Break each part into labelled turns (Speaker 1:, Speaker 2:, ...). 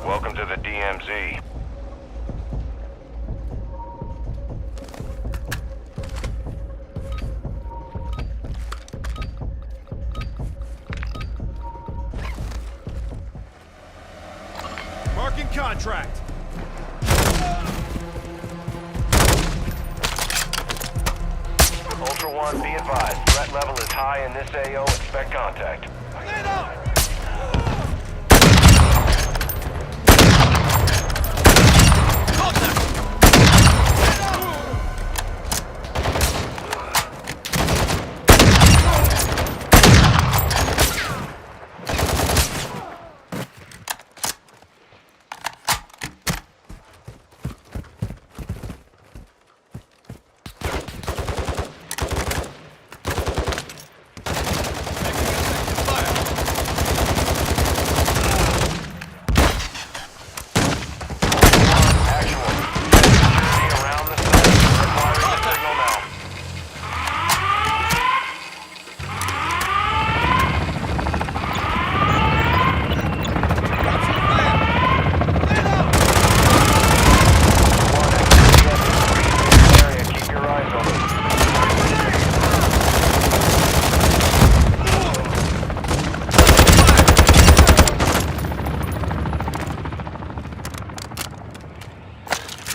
Speaker 1: Welcome to the DMZ.
Speaker 2: Marking contract.
Speaker 1: Ultra One, be advised. Threat level is high in this AO. Expect contact.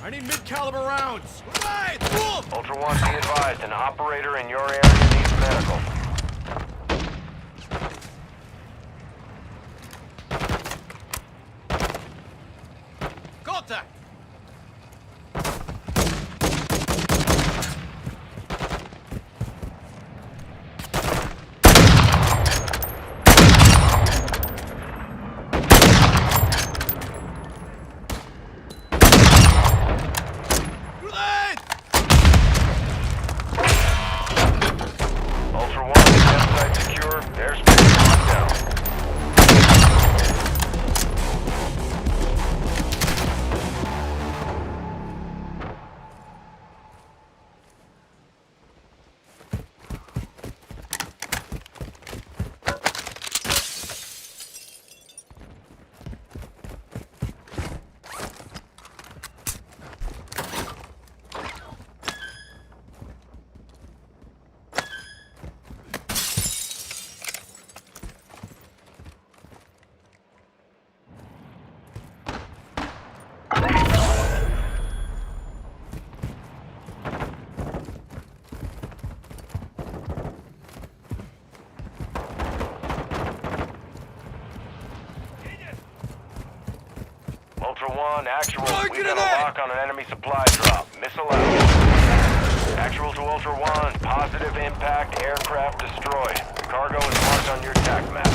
Speaker 2: I need mid-caliber rounds. Right,
Speaker 1: Ultra One, be advised. An operator in your area needs medical.
Speaker 2: Contact.
Speaker 1: Ultra One, campsite secure. Airspace locked down. Ultra One, actual. We've got a lock on an enemy supply drop. Missile out. Actual to Ultra One. Positive impact. Aircraft destroyed. Cargo is marked on your TAC map.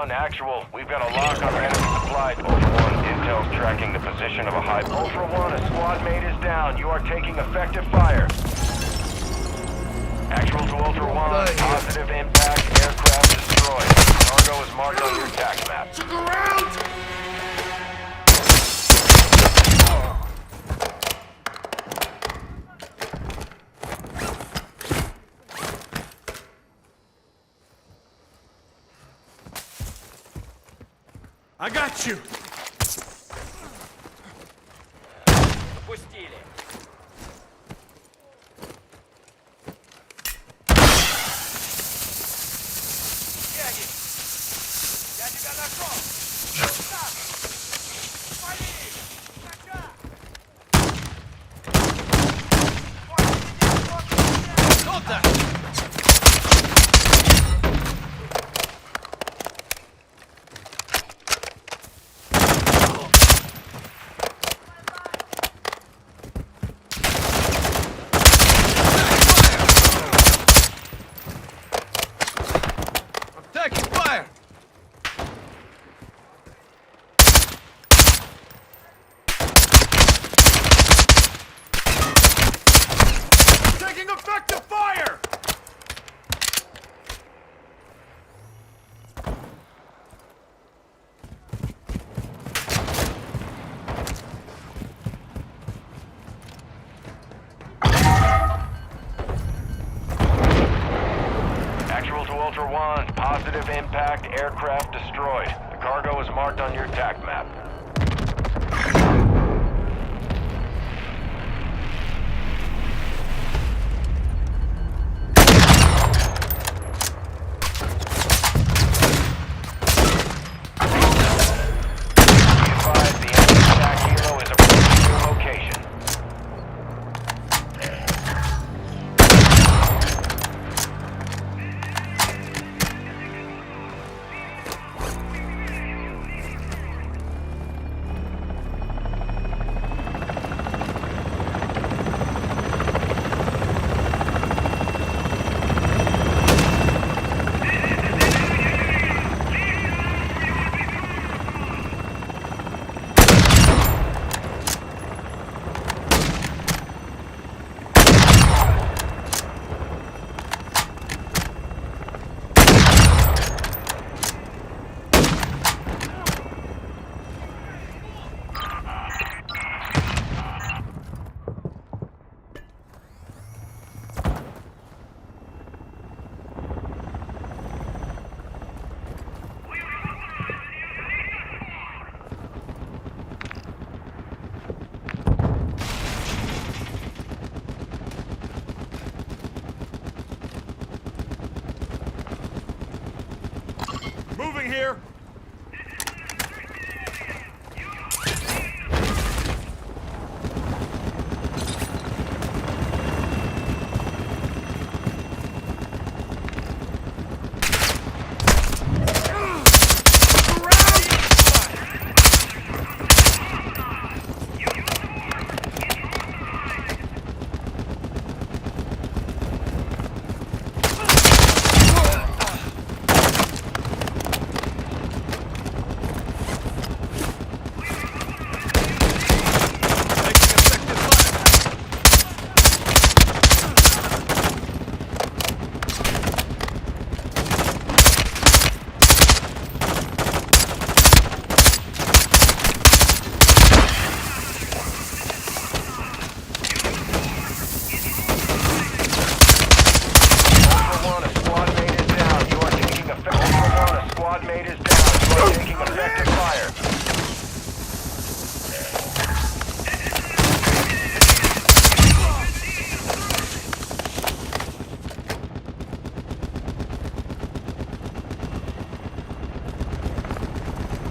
Speaker 1: 1, actual. We've got a lock on enemy supplies. Ultra 1, intel's tracking the position of a high... Ultra 1, a squad mate is down. You are taking effective fire. Actual to Ultra 1, positive impact, aircraft destroyed. Cargo is marked on your attack map.
Speaker 2: Look around! I got you!
Speaker 3: Пустили. Где они? Я тебя нашел! Так! Пали! Сака!
Speaker 2: Contact! Taking fire! Taking effective fire!
Speaker 1: Actual to Ultra 1, positive impact, aircraft destroyed. The cargo is marked on your attack map. Be advised, the enemy attack helo is approaching your location.
Speaker 2: Moving here!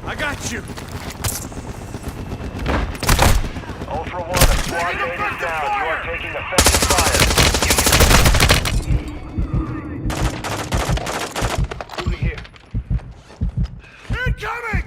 Speaker 2: I got you!
Speaker 1: Ultra 1, a squad mate is down. You are taking effective fire.
Speaker 2: Moving here. Incoming!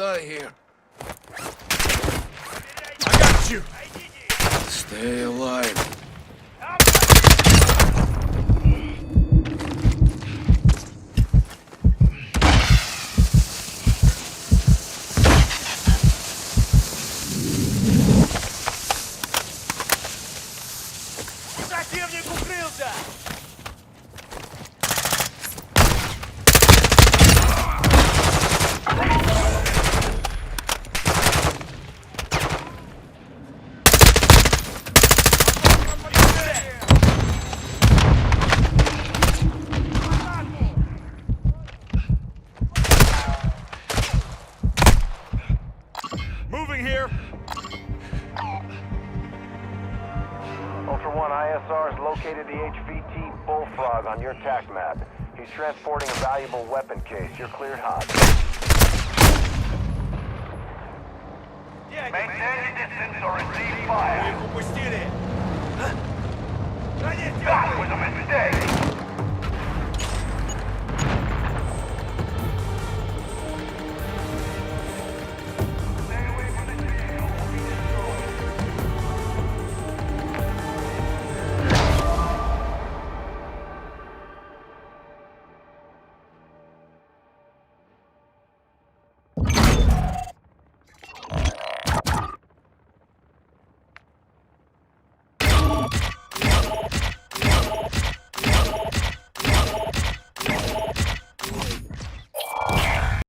Speaker 2: eye here. I got you. Stay alive.
Speaker 3: Противник укрылся!
Speaker 2: Moving here.
Speaker 1: Ultra One, ISR has located the HVT Bullfrog on your TAC map. He's transporting a valuable weapon case. You're cleared hot.
Speaker 3: Maintain distance or receive fire. Упустили. That was a mistake.